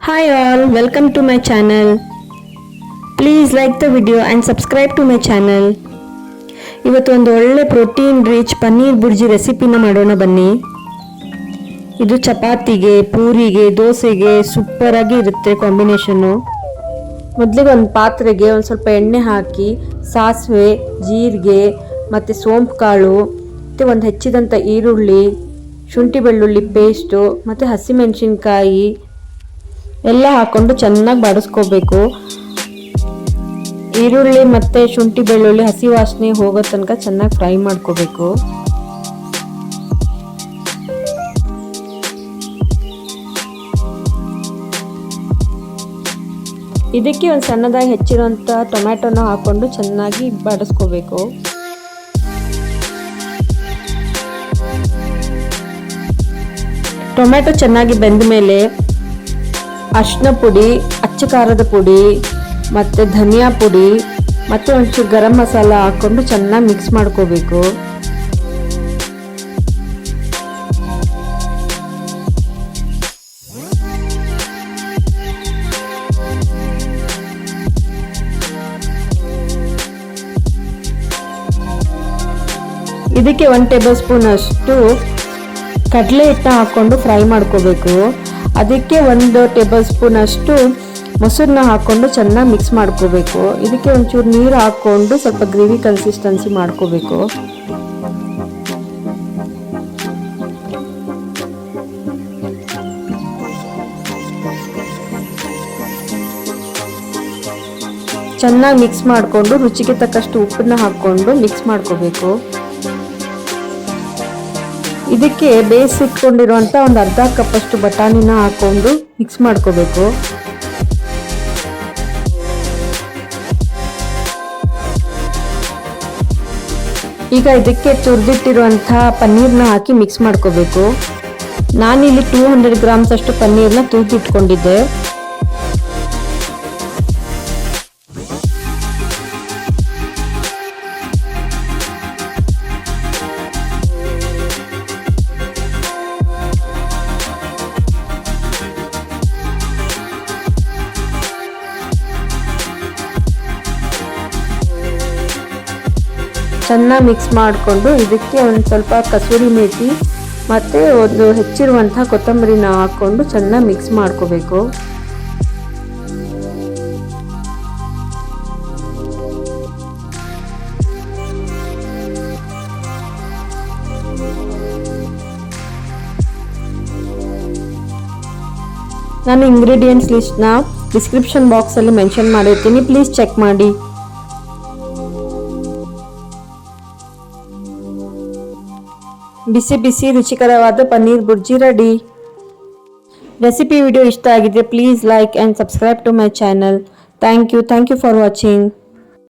Hi all, welcome to my channel. Please like the video and subscribe to my channel. ಇವತ್ತು ಒಂದು ಒಳ್ಳೆ protein rich paneer bhurji ರೆಸಿಪಿನ ಮಾಡೋಣ ಬನ್ನಿ. ಇದು ಚಪಾತಿಗೆ, ಪೂರಿಗೆ, ದೋಸೆಗೆ ಸೂಪರ್ ಆಗಿ ಇರುತ್ತೆ ಕಾಂಬಿನೇಷನ್ನು. ಮೊದಲಿಗೆ ಒಂದು ಪಾತ್ರೆಗೆ ಒಂದು ಸ್ವಲ್ಪ ಎಣ್ಣೆ ಹಾಕಿ ಸಾಸಿವೆ, ಜೀರಿಗೆ ಮತ್ತು ಸೋಂಪು ಕಾಳು ಮತ್ತು ಒಂದು ಹೆಚ್ಚಿದಂಥ ಈರುಳ್ಳಿ, ಶುಂಠಿ ಬೆಳ್ಳುಳ್ಳಿ ಪೇಸ್ಟು ಮತ್ತು ಹಸಿಮೆಣಸಿನ್ಕಾಯಿ ಎಲ್ಲ ಹಾಕೊಂಡು ಚೆನ್ನಾಗಿ ಬಾಡಿಸ್ಕೋಬೇಕು. ಈರುಳ್ಳಿ ಮತ್ತು ಶುಂಠಿ ಬೆಳ್ಳುಳ್ಳಿ ಹಸಿ ವಾಸನೆ ಹೋಗೋ ತನಕ ಚೆನ್ನಾಗಿ ಫ್ರೈ ಮಾಡ್ಕೋಬೇಕು. ಇದಕ್ಕೆ ಒಂದು ಸಣ್ಣದಾಗಿ ಹೆಚ್ಚಿರುವಂಥ ಟೊಮ್ಯಾಟೊನ ಹಾಕೊಂಡು ಚೆನ್ನಾಗಿ ಬಾಡಿಸ್ಕೋಬೇಕು. ಟೊಮ್ಯಾಟೊ ಚೆನ್ನಾಗಿ ಬೆಂದ ಮೇಲೆ ಅರಿಶಿನ ಪುಡಿ, ಅಚ್ಚ ಖಾರದ ಪುಡಿ ಮತ್ತು ಧನಿಯಾ ಪುಡಿ ಮತ್ತು ಒಂಚೂರು ಗರಂ ಮಸಾಲ ಹಾಕ್ಕೊಂಡು ಚೆನ್ನಾಗಿ ಮಿಕ್ಸ್ ಮಾಡ್ಕೋಬೇಕು. ಇದಕ್ಕೆ 1 ಟೇಬಲ್ ಸ್ಪೂನ್ ಅಷ್ಟು ಕಡಲೆ ಹಿಟ್ಟನ್ನ ಹಾಕ್ಕೊಂಡು ಫ್ರೈ ಮಾಡ್ಕೋಬೇಕು. ಅದಕ್ಕೆ 1 ಟೇಬಲ್ ಸ್ಪೂನ್ ಅಷ್ಟು ಮೊಸರನ್ನ ಹಾಕ್ಕೊಂಡು ಚೆನ್ನಾಗಿ ಮಿಕ್ಸ್ ಮಾಡ್ಕೋಬೇಕು. ಇದಕ್ಕೆ ಒಂಚೂರು ನೀರು ಹಾಕ್ಕೊಂಡು ಸ್ವಲ್ಪ ಗ್ರೇವಿ ಕನ್ಸಿಸ್ಟೆನ್ಸಿ ಮಾಡ್ಕೋಬೇಕು. ಚೆನ್ನಾಗಿ ಮಿಕ್ಸ್ ಮಾಡಿಕೊಂಡು ರುಚಿಗೆ ತಕ್ಕಷ್ಟು ಉಪ್ಪನ್ನ ಹಾಕ್ಕೊಂಡು ಮಿಕ್ಸ್ ಮಾಡ್ಕೋಬೇಕು. ಇದಕ್ಕೆ ಬೇಯಿಸಿಟ್ಕೊಂಡಿರುವಂಥ ಒಂದು ಅರ್ಧ ಕಪ್ಪಷ್ಟು ಬಟಾಣಿನ ಹಾಕ್ಕೊಂಡು ಮಿಕ್ಸ್ ಮಾಡ್ಕೋಬೇಕು. ಈಗ ಇದಕ್ಕೆ ತುರಿದಿಟ್ಟಿರುವಂಥ ಪನ್ನೀರ್ನ ಹಾಕಿ ಮಿಕ್ಸ್ ಮಾಡ್ಕೋಬೇಕು. ನಾನಿಲ್ಲಿ 200 ಗ್ರಾಮ್ಸ್ ಅಷ್ಟು ಪನ್ನೀರ್ನ ತುರಿದಿಟ್ಕೊಂಡಿದ್ದೆ. ಚೆನ್ನಾಗಿ ಮಿಕ್ಸ್ ಮಾಡಿಕೊಂಡು ಇದಕ್ಕೆ ಒಂದು ಸ್ವಲ್ಪ ಕಸೂರಿ ಮೇಥಿ ಮತ್ತು ಒಂದು ಹೆಚ್ಚಿರುವಂಥ ಕೊತ್ತಂಬರಿನ ಹಾಕ್ಕೊಂಡು ಚೆನ್ನಾಗಿ ಮಿಕ್ಸ್ ಮಾಡ್ಕೋಬೇಕು. ನಾನು ಇಂಗ್ರೀಡಿಯೆಂಟ್ಸ್ ಲಿಸ್ಟ್ನ ಡಿಸ್ಕ್ರಿಪ್ಷನ್ ಬಾಕ್ಸಲ್ಲಿ ಮೆನ್ಷನ್ ಮಾಡಿರ್ತೀನಿ, ಪ್ಲೀಸ್ ಚೆಕ್ ಮಾಡಿ. ಬಿಸಿ ಬಿಸಿ ರುಚಿಕರವಾದ paneer bhurji ready. Recipe video ಇಷ್ಟ ಆಗಿದ್ರೆ please like and subscribe to my channel. Thank you for watching.